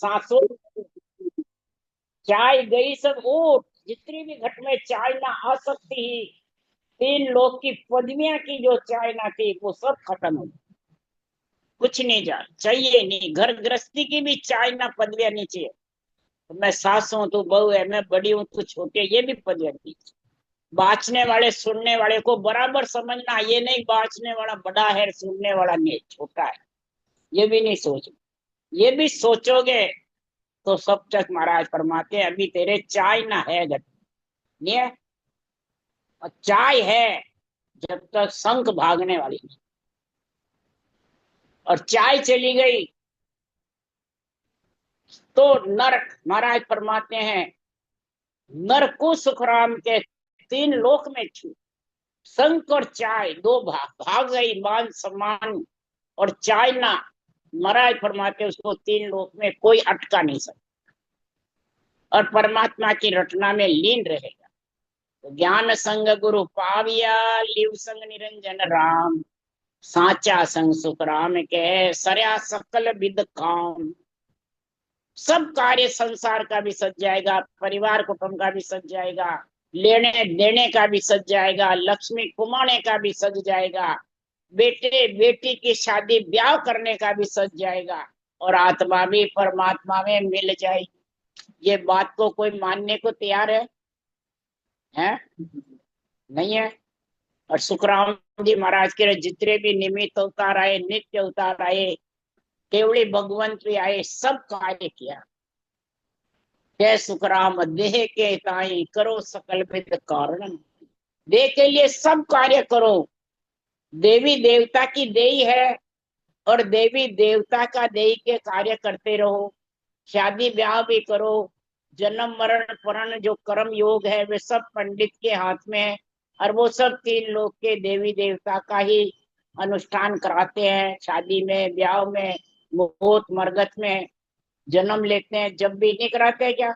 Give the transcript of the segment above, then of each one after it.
सांसों, चाय गई सब ओट, जितनी भी घट में चाय ना आ सकती ही, तीन लोग की पदवियां की जो चाय ना थी वो सब खत्म हो गई। कुछ नहीं जा चाहिए, नहीं घर गृहस्थी की भी चाय ना पदवियां नहीं चाहिए। तो मैं सास हूं तू बहू है, मैं बड़ी हूं तू छोटी है, ये भी पदवियां नहीं। बाँचने वाले सुनने वाले को बराबर समझना, ये नहीं बाँचने वाला बड़ा है सुनने वाला नहीं छोटा है, ये भी नहीं सोच। ये भी सोचोगे तो सब तक महाराज फरमाते हैं अभी तेरे चाय ना है घट, नहीं है। और चाय है जब तक शंख भागने वाली नहीं, और चाय चली गई तो नरक, महाराज फरमाते हैं नरक को सुखराम के तीन लोक में छू। शंख और चाय दो भाग गई मान सम्मान, और चाय ना, महाराज फरमाते उसको तीन लोक में कोई अटका नहीं सकता, और परमात्मा की रचना में लीन रहेगा। तो ज्ञान संग गुरु पाविया, लिव संग निरंजन राम, साचा संग सुख राम के सरया सकल विद काम। सब कार्य संसार का भी सज जाएगा, परिवार कुटुंब का भी सज जाएगा, लेने देने का भी सज जाएगा, लक्ष्मी कुमाने का भी सज जाएगा, बेटे बेटी की शादी ब्याह करने का भी सज जाएगा, और आत्मा भी परमात्मा में मिल जाएगी। ये बात को कोई मानने को तैयार है? हैं? नहीं है। और सुखराम जी महाराज के जितने भी निमित्त उतार आए, नित्य उतार आए, केवली भगवंत भी आए, सब कार्य किया। जय सुखराम देह के ताई करो सकल विद कारण, देह के लिए सब कार्य करो। देवी देवता की देही है, और देवी देवता का देही के कार्य करते रहो। शादी ब्याह भी करो, जन्म मरण परण जो कर्म योग है वे सब पंडित के हाथ में है, और वो सब तीन लोग के देवी देवता का ही अनुष्ठान कराते हैं। शादी में ब्याह में मुहूर्त मरगत में जन्म लेते हैं, जब भी नहीं कराते हैं क्या?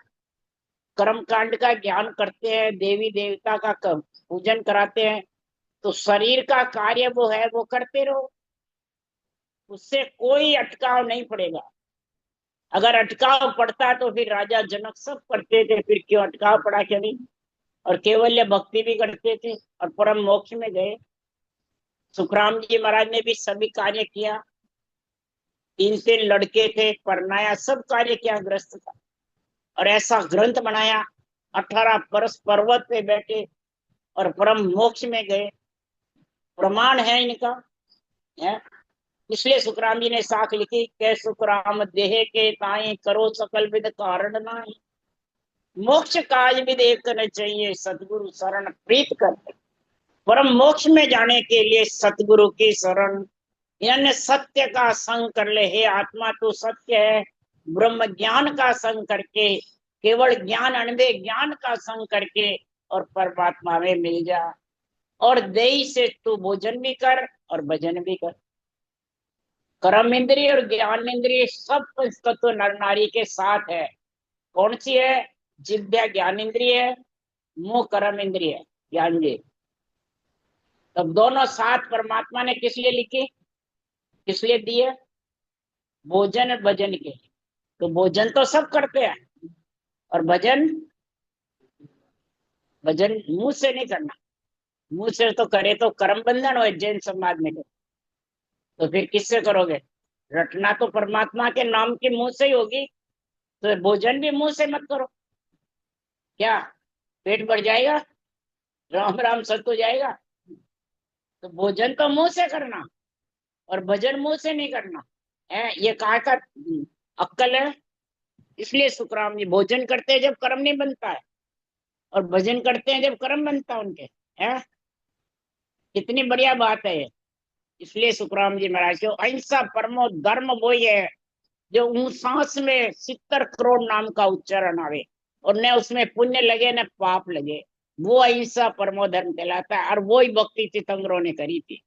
कर्म कांड का ज्ञान करते हैं, देवी देवता का पूजन कराते हैं। तो शरीर का कार्य वो है वो करते रहो, उससे कोई अटकाव नहीं पड़ेगा। अगर अटकाव पड़ता तो फिर राजा जनक सब करते थे, फिर क्यों अटकाव पड़ा, क्या नहीं? और केवल्य भक्ति भी करते थे और परम मोक्ष में गए। सुखराम जी महाराज ने भी सभी कार्य किया, तीन तीन लड़के थे, परनाया, सब कार्य किया ग्रस्त था, और ऐसा ग्रंथ बनाया। 18 वर्ष पर्वत पे बैठे और परम मोक्ष में गए, प्रमाण है इनका, है। इसलिए सुखराम जी ने साख लिखी के सुखराम देह के ताई करो सकल विद कारण नाई, मोक्ष काज भी देखना चाहिए सतगुरु शरण प्रीत कर। परम मोक्ष में जाने के लिए सतगुरु की शरण, यानी सत्य का संग कर ले। हे आत्मा तू सत्य है, ब्रह्म ज्ञान का संग करके, केवल ज्ञान अनबे ज्ञान का संग करके और परमात्मा में मिल जा। और देही से तू भोजन भी कर और भजन भी कर। कर्म इंद्रिय और ज्ञान इंद्रिय सब तत्व नर नारी के साथ है। कौन सी है? जिद्या ज्ञान इंद्रिय है, मुंह कर्म इंद्रिय है, ज्ञान इंद्रिय। तब दोनों साथ परमात्मा ने किस लिए लिखी, किस लिए दिए? भोजन और भजन के। तो भोजन तो सब करते हैं, और भजन, भजन मुंह से नहीं करना। मुंह से तो करे तो कर्म बंधन हो जैन समाज में, तो फिर किससे करोगे? रटना तो परमात्मा के नाम के मुंह से ही होगी। तो भोजन भी मुंह से मत करो, क्या पेट भर जाएगा? राम राम सत हो जाएगा? तो भोजन तो मुंह से करना, और भजन मुंह से नहीं करना है। ये कहा का अक्कल है। इसलिए सुखराम जी भोजन करते हैं जब कर्म नहीं बनता है, और भजन करते हैं जब कर्म बनता है उनके, है। कितनी बढ़िया बात है ये। इसलिए सुखराम जी महाराज को अहिंसा परमो धर्म वो ही है जो सांस में 70 करोड़ नाम का उच्चारण आवे, और न उसमें पुण्य लगे न पाप लगे, वो अहिंसा परमो धर्म कहलाता है। और वो ही भक्ति तीर्थंकरों ने करी थी।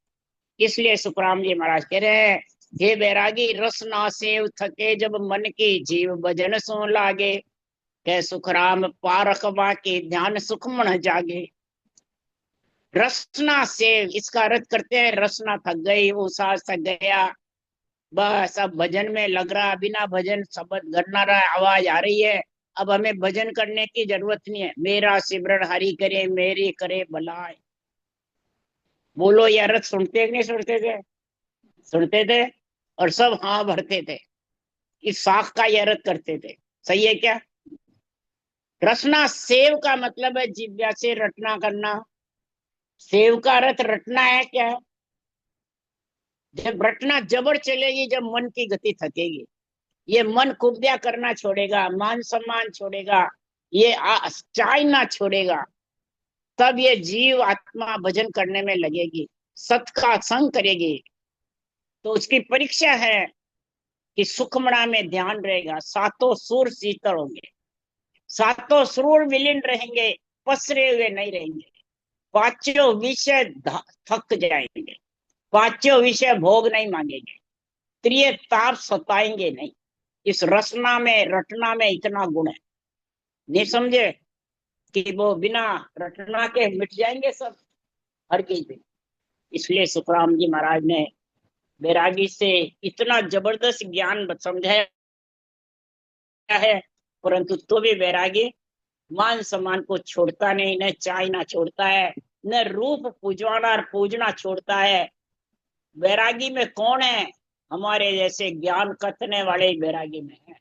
इसलिए सुखराम जी महाराज कह रहे हैं, हे बैरागी रस ना सेव थके जब मन की जीव भजन सो लागे, कह सुखराम पारखवा के ध्यान सुख मन जागे। रसना सेव, इसका अर्थ करते हैं रसना थक गई, वो सांस थक गया, बस अब भजन में लग रहा, बिना भजन शब्द गन्ना रहा, आवाज आ रही है। अब हमें भजन करने की जरूरत नहीं है। मेरा सिमरन हरि करे, मेरी करे भलाई। बोलो ये अर्थ सुनते कि नहीं सुनते थे? सुनते थे। और सब हाँ भरते थे, इस साख का ये अर्थ करते थे। सही है क्या? रसना सेव का मतलब है जिव्या से रटना करना। सेव का अर्थ रटना है क्या है? जब रटना जबर चलेगी, जब मन की गति थकेगी, ये मन कुब्या करना छोड़ेगा, मान सम्मान छोड़ेगा, ये चाहना छोड़ेगा, तब ये जीव आत्मा भजन करने में लगेगी, सत का संग करेगी। तो उसकी परीक्षा है कि सुखमणा में ध्यान रहेगा, सातों सुर शीतल होंगे, सातों सुर विलीन रहेंगे, पसरे हुए नहीं रहेंगे, पांचों विषय थक जाएंगे, पांचों विषय भोग नहीं मांगेंगे, त्रिय ताप सताएंगे नहीं। इस रसना में रटना में इतना गुण है। नहीं समझे कि वो बिना रटना के मिट जाएंगे सब, हर चीज। इसलिए सुखराम जी महाराज ने बैरागी से इतना जबरदस्त ज्ञान समझाया है, परंतु तो भी बैरागी मान सम्मान को छोड़ता नहीं, न चाहना छोड़ता है, न रूप पूजवाना और पूजना छोड़ता है। बैरागी में कौन है? हमारे जैसे ज्ञान कथने वाले ही बैरागी में है।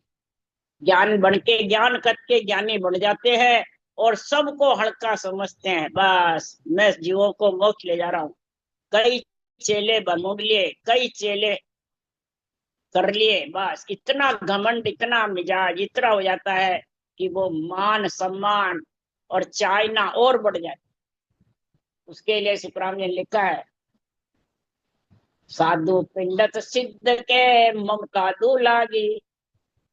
ज्ञान बन के, ज्ञान कथ के ज्ञानी बन जाते हैं और सबको हल्का समझते हैं। बस मैं जीवों को मोक्ष ले जा रहा हूँ, कई चेले बनूंद लिए, कई चेले कर लिए, बस इतना घमंड, इतना मिजाज इतना हो जाता है कि वो मान सम्मान और चाहना और बढ़ जाता है। उसके लिए सुखराम ने लिखा है, साधु पिंडत सिद्ध के ममता दू लागी,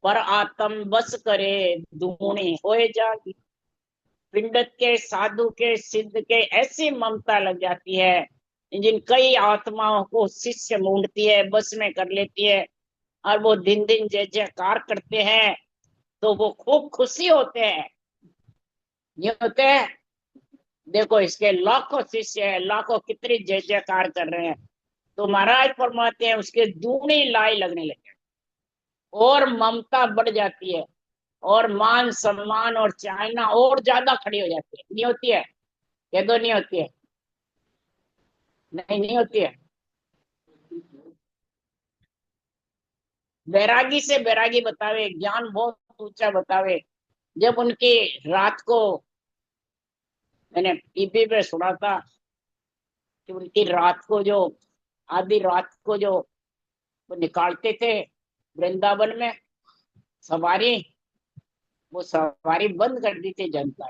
पर आत्म बस करे दूनी होए जागी। पिंडत के, साधु के, सिद्ध के ऐसी ममता लग जाती है, जिन कई आत्माओं को शिष्य मूंढती है, बस में कर लेती है, और वो दिन दिन जय जयकार करते हैं, तो वो खूब खुशी होते हैं। ये होते हैं, देखो इसके लाखों शिष्य है, लाखों कितनी जय जयकार कर रहे हैं, तो महाराज फरमाते हैं उसके दूनी लाई लगने लगे, और ममता बढ़ जाती है, और मान सम्मान और चाहना और ज्यादा खड़ी हो जाती है। नहीं होती है? ये तो नहीं होती है। नहीं, नहीं होती है। बैरागी से बैरागी बतावे, ज्ञान बहुत ऊंचा बतावे। जब उनकी रात को, मैंने टीवी पे सुना था कि उनकी रात को जो, आधी रात को जो वो निकालते थे वृंदावन में सवारी, वो सवारी बंद कर दी थी जनता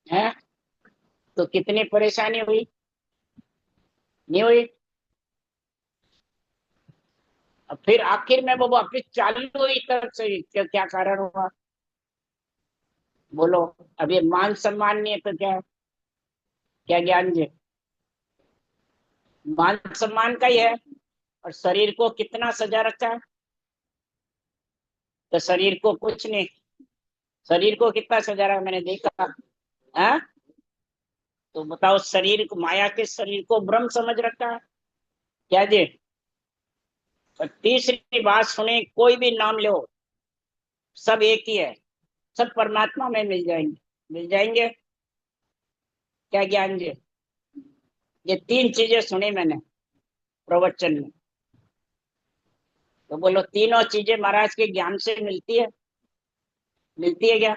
है। तो कितनी परेशानी हुई? नहीं हुई? अब फिर आखिर में वो वापिस चालू हुई, तब से क्या, क्या कारण हुआ? बोलो। अब ये मान सम्मान नहीं है तो क्या? क्या ज्ञान जी? मान सम्मान का ही है। और शरीर को कितना सजा रखा है? तो शरीर को कुछ नहीं, शरीर को कितना सजा रखा मैंने देखा है। तो बताओ, शरीर को, माया के शरीर को ब्रह्म समझ रखा है क्या जी? और तीसरी बात सुने, कोई भी नाम लो, सब एक ही है, सब परमात्मा में मिल जाएंगे। मिल जाएंगे। क्या ज्ञान जी? ये तीन चीजें सुनी मैंने प्रवचन में। तो बोलो, तीनों चीजें महाराज के ज्ञान से मिलती है? मिलती है क्या?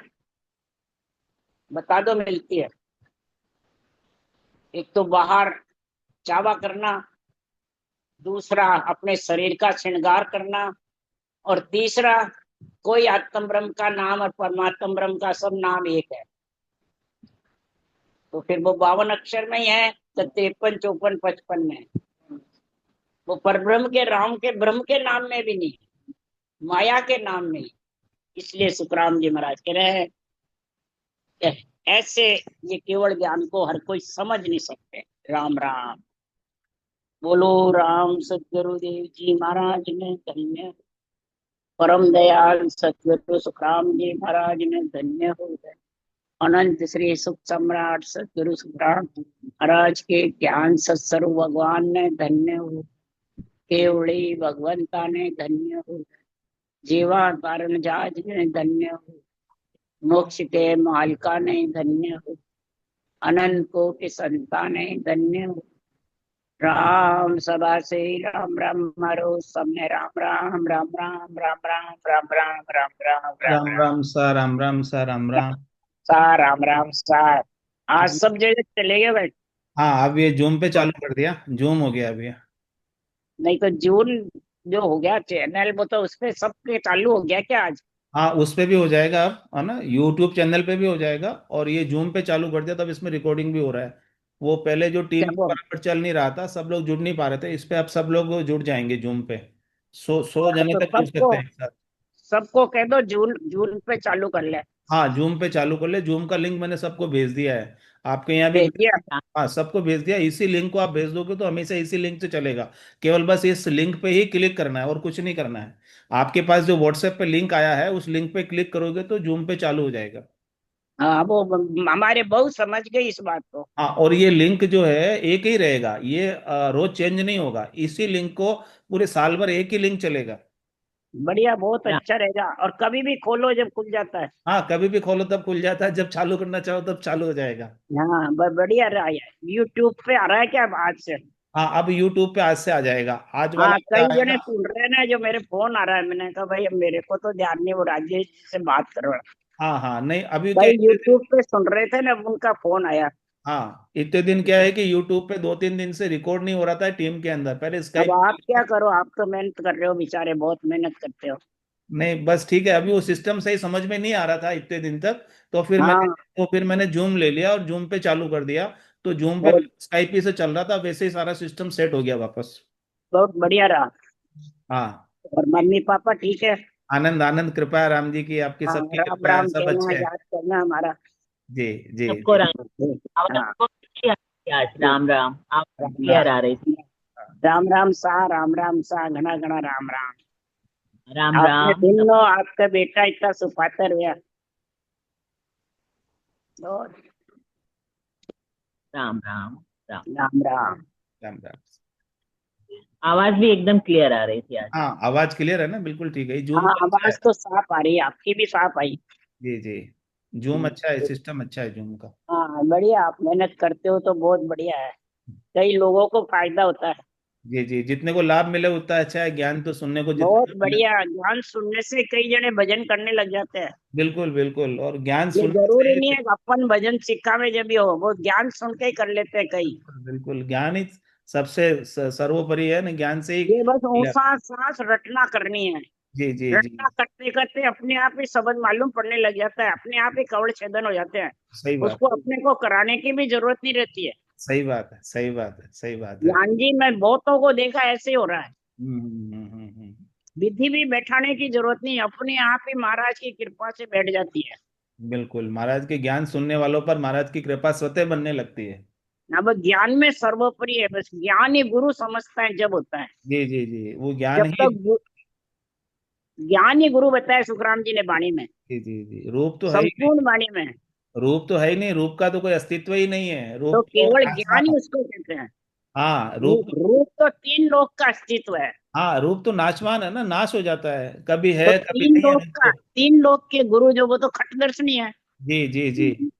बता दो, मिलती है। एक तो बाहर चावा करना, दूसरा अपने शरीर का श्रृंगार करना, और तीसरा कोई आत्म ब्रह्म का नाम और परमात्म ब्रह्म का सब नाम एक है। तो फिर वो 52 अक्षर में ही है, तो 53 54 55 में है। वो परब्रह्म के, राम के, ब्रह्म के नाम में भी नहीं, माया के नाम में। इसलिए सुखराम जी महाराज कह रहे हैं कि ऐसे ये केवल ज्ञान को हर कोई समझ नहीं सकते। राम राम। बोलो राम सदगुरुदेव जी महाराज ने धन्य, परम दयाल सदगुरु सुखराम जी महाराज ने धन्य हो गए। अनंत श्री सुख सम्राट सदगुरु सुखराम महाराज के ज्ञान सत्स्वरूप भगवान ने धन्य हो। केवड़ी भगवंता ने धन्य हो, जीवा तारण जहाज ने धन्य हो, मोक्ष के मालिका ने धन्य हो, अनंत कोटि संताने धन्य हो। राम सदा से राम राम मारो सब में राम राम राम राम राम राम राम राम राम राम राम राम राम राम सा राम राम सा राम राम। सा राम राम सा। आज अब सब जगह चले गए भाई। हाँ, अब ये जूम पे चालू कर दिया, जूम हो गया अभी। नहीं तो जून जो हो गया चैनल वो तो उसपे सबके चालू हो गया क्या आज? हाँ, उस पे भी हो जाएगा अब, है ना, यूट्यूब चैनल पे भी हो जाएगा। और ये जूम पे चालू कर दिया तब इसमें रिकॉर्डिंग भी हो रहा है। वो पहले जो टीम क्या पे वो? बराबर चल नहीं रहा था, सब लोग जुड़ नहीं पा रहे थे, इस पे अब सब लोग जुड़ जाएंगे जूम पे। 100 हाँ जने तो तक जुड़ सकते सबको हैं एक साथ। सबको कह दो जून जून पे चालू कर ले। हाँ, जूम पे चालू कर ले, जूम का लिंक मैंने सबको भेज दिया है। आपके यहाँ भी भेज दिया। हाँ, सबको भेज दिया। इसी लिंक को आप भेज दोगे तो हमेशा इसी लिंक से चलेगा। केवल बस इस लिंक पे ही क्लिक करना है और कुछ नहीं करना है। आपके पास जो व्हाट्सएप पे लिंक आया है उस लिंक पे क्लिक करोगे तो जूम पे चालू हो जाएगा। हाँ वो हमारे बहू समझ गई इस बात को। हाँ, और ये लिंक जो है एक ही रहेगा, ये रोज चेंज नहीं होगा। इसी लिंक को पूरे साल भर एक ही लिंक चलेगा। बढ़िया बहुत अच्छा रहेगा और कभी भी खोलो जब खुल जाता है। हाँ, कभी भी खोलो तब खुल जाता है, जब चालू करना चाहो तब चालू हो जाएगा। हाँ बढ़िया रहा है। यूट्यूब पे आ रहा है क्या अब आज से? हाँ, अब यूट्यूब पे आज से आ जाएगा, आज वाला हाँ जो कई जने आएगा। सुन रहे हैं ना, जो मेरे फोन आ रहा है, मैंने कहा भाई अब मेरे को तो ध्यान नहीं, वो राजेश जी से बात करो। हाँ हाँ, नहीं अभी क्या भाई इतने दिन। यूट्यूब पे सुन रहे थे ना, उनका फोन आया। हाँ, इतने दिन क्या है कि यूट्यूब पे 2-3 दिन से रिकॉर्ड नहीं हो रहा था टीम के अंदर, पहले अब स्काइप। आप क्या करो, आप तो मेहनत कर रहे हो बेचारे, बहुत मेहनत करते हो। नहीं बस ठीक है, अभी वो सिस्टम सही समझ में नहीं आ रहा था इतने दिन तक। हाँ तो फिर मैंने जूम ले लिया और जूम पे चालू कर दिया। तो जूम पे बहुत स्काइप ही से चल रहा था, वैसे ही सारा सिस्टम सेट हो गया वापस। बहुत बढ़िया रहा। हाँ, और मम्मी पापा ठीक है? आनंद आनंद, कृपा है राम जी की, आपकी हाँ सबकी राम कृपा है, राम सब कहना, अच्छे हैं। याद करना हमारा। जी जी सबको जी। राम। आवाज हाँ आपको कैसी आ रही है आज? राम राम, आप राम हाँ क्लियर आ रही थी। राम राम राम सा राम राम सा घना घना राम राम। राम आपने राम सब। दिनों आपका बेटा इतना सुपातर हुआ। और राम राम। राम। राम राम। राम राम। आवाज भी एकदम क्लियर आ रही थी आज। हाँ, आवाज क्लियर है ना, बिल्कुल ठीक है, जूम हाँ तो अच्छा है। आवाज तो साफ आ रही है, आपकी भी साफ आई। जी जी। जूम अच्छा है, सिस्टम अच्छा है जूम का। हाँ बढ़िया, आप मेहनत करते हो तो बहुत बढ़िया है। कई लोगों को फायदा होता है। जी जी, जितने को लाभ मिले उतना अच्छा है, ज्ञान तो सुनने को बहुत जितना मिले। बढ़िया, ज्ञान सुनने से कई जने भजन करने लग जाते हैं। बिल्कुल बिल्कुल, और ज्ञान ये सुनने जरूरी से नहीं है कि अपन भजन सिखावे जब भी हो, वो ज्ञान सुन के ही कर लेते हैं कई। बिल्कुल, ज्ञान ही सबसे सर्वोपरि है ना, ज्ञान से ही ये बस मिला। ऊंसा सांस रटना करनी है। जी जी जी। रटना करते करते अपने आप ही शब्द मालूम पड़ने लग जाता है, अपने आप ही कवड़ छेदन हो जाते हैं। सही बात। उसको अपने को कराने की भी जरूरत नहीं रहती है। सही बात है, सही बात है, सही बात है। ज्ञान जी मैं बहुतों को देखा ऐसे ही हो रहा है। हम्म। विधि भी बैठाने की जरूरत नहीं, अपने आप ही महाराज की कृपा से बैठ जाती है। बिल्कुल, महाराज के ज्ञान सुनने वालों पर महाराज की कृपा स्वतः बनने लगती है। अब ज्ञान में सर्वोपरि है, बस ज्ञान ही गुरु समझता है जब होता है। जी जी जी, वो ज्ञान जब ही। तक ज्ञान ही गुरु बताया सुखराम जी ने वाणी में, जी जी जी, रूप तो है ही नहीं। संपूर्ण वाणी में। रूप तो है ही नहीं, रूप का तो कोई अस्तित्व ही नहीं है, तो रूप तो केवल ज्ञान ही नाशवान। उसको कहते हैं। हाँ, रूप। रूप तो तीन लोक का अस्तित्व है। हाँ, रूप तो नाशवान है ना, नाश हो जाता है, कभी तो है कभी नहीं है, नहीं तो। तीन लोक के गुरु जो, वो तो खट दर्शनी है। जी जी जी।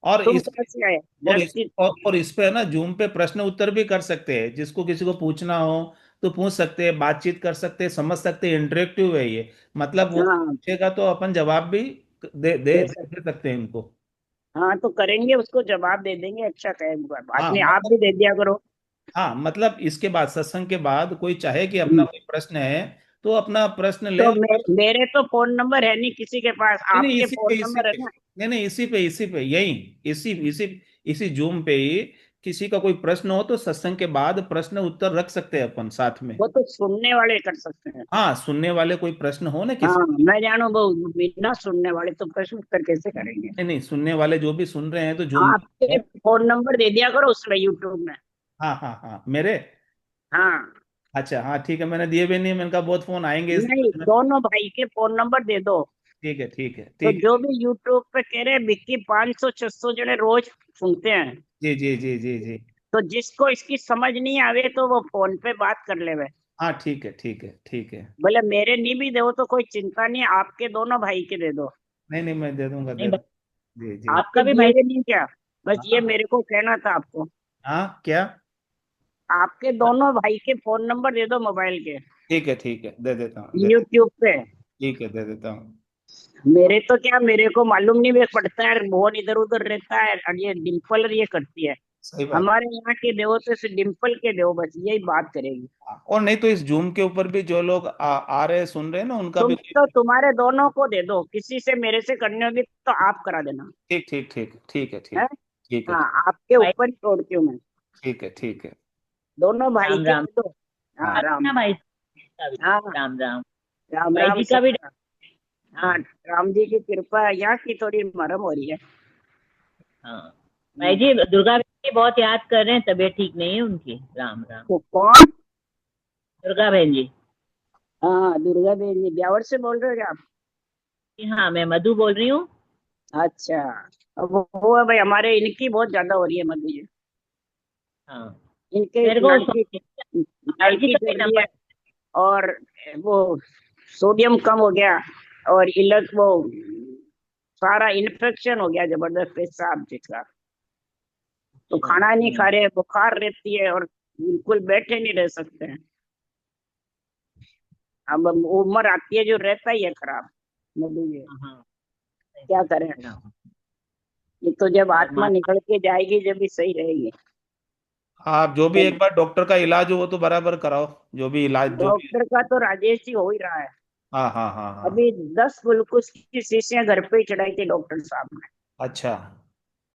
और तुम इस कैसे आए और इस दृष्टि? और इस पे है ना, जूम पे प्रश्न उत्तर भी कर सकते हैं, जिसको किसी को पूछना हो तो पूछ सकते हैं, बातचीत कर सकते हैं, समझ सकते हैं, इंटरेक्टिव है ये। मतलब वो हाँ पूछेगा तो अपन जवाब भी दे सकते। दे सकते हैं इनको। हाँ तो करेंगे, उसको जवाब दे देंगे, अच्छा कहेंगे, बाद हाँ में आप मतलब। भी दे दिया करो। हाँ मतलब, इसके बाद सत्संग के बाद कोई चाहे कि अपना हम्म। कोई प्रश्न है तो अपना प्रश्न ले। तो मेरे तो फोन नंबर है नहीं किसी के पास, नहीं नहीं, आपके फोन नंबर है ना? नहीं नहीं, इसी पे यही, इसी इसी इसी जूम पे ही किसी का कोई प्रश्न हो तो सत्संग के बाद प्रश्न उत्तर रख सकते हैं अपन साथ में। वो तो सुनने वाले कर सकते हैं। हाँ, सुनने वाले कोई प्रश्न हो ना हाँ किसी। मैं जानू, वो बिना सुनने वाले तो प्रश्न उत्तर कैसे करेंगे? नहीं नहीं, सुनने वाले जो भी सुन रहे हैं तो जूम आपके में। फोन नंबर दे दिया करो उसमें यूट्यूब में। हाँ हाँ हाँ, मेरे। हाँ अच्छा हाँ ठीक है, मैंने दिए भी नहीं, मैंने कहा बहुत फोन आएंगे नहीं, इसलिए दोनों भाई के फोन नंबर दे दो। ठीक है ठीक है तो ठीक है। जो भी यूट्यूब पे कह रहे हैं विक्की 500 600 जने रोज सुनते हैं, जी जी जी जी जी। तो जिसको इसकी समझ नहीं आवे तो वो फोन पे बात कर लेवे। हाँ ठीक है, ठीक है, ठीक है। बोले मेरे नहीं भी दो तो कोई चिंता नहीं, आपके दोनों भाई के दे दो। नहीं नहीं, मैं दे दूंगा, नहीं दे दूंगा। जी जी। आपके आपका भी दिए भाई। हुए नहीं क्या? बस ये हाँ मेरे को कहना था आपको। हाँ, क्या? आपके दोनों भाई के फोन नंबर दे दो मोबाइल के, ठीक है, ठीक है, दे देता हूँ, दे। यूट्यूब पे। ठीक है, दे देता हूँ। मेरे तो क्या, मेरे को मालूम नहीं वे पड़ता है, मोहन इधर उधर रहता है और ये डिम्पल ये करती है। सही बात। हमारे यहाँ के देवो तो सिर्फ डिम्पल के देवो, बस यही बात करेगी। हाँ, और नहीं तो इस जूम के ऊपर भी जो लोग आ रहे हैं, सुन रहे हैं ना, उनका भी तुम तो तुम्हारे दोनों को दे दो, किसी से मेरे से करनी होगी तो आप करा देना। ठीक ठीक ठीक, ठीक है, है। ठीक। ठीक है, हाँ, आपके भाई ऊपर ही छोड़ती हूँ मैं। ठीक है, ठीक है। दोनों भाई राम के राम। दे दो। हाँ अभी राम। ना भाई का भी। हाँ राम राम। राम भाई राम जी का भी। सीता। हाँ, राम जी की कृपा यहाँ की थोड़ी मरम हो रही है। हाँ भाई हम्म। जी, दुर्गा बहन जी बहुत याद कर रहे हैं, तबीयत ठीक नहीं है उनकी। राम राम। तो कौन? दुर्गा बहन जी। हाँ दुर्गा देवी ब्यावर से बोल रहे हो क्या आप? जी हाँ, मैं मधु बोल रही हूँ। अच्छा। अब वो है भाई, हमारे इनकी बहुत ज्यादा हो रही है मध्य जी। हाँ, इनके मेरे को लड़की भाई जी लड़की का भी कर दी नंबर। है। और वो सोडियम कम हो गया, और इलक वो सारा इन्फेक्शन हो गया जबरदस्त पेशाब जिसका। तो खाना नहीं खा रहे, बुखार रहती है और बिल्कुल बैठे नहीं रह सकते हैं। अब उम्र आती है जो रहता ही है खराब मधु जी। हाँ। क्या करें? हाँ, ये तो जब आत्मा परमात्मा। निकल के जाएगी जब भी सही रहेगी। आप जो भी एक बार डॉक्टर का इलाज हो वो तो बराबर कराओ, जो भी इलाज जो भी। डॉक्टर का तो राजेश जी हो ही रहा है। हाँ हाँ हाँ हाँ। अभी 10 ग्लूकोज की शीशियां घर पे ही चढ़ाई थी डॉक्टर साहब ने। अच्छा।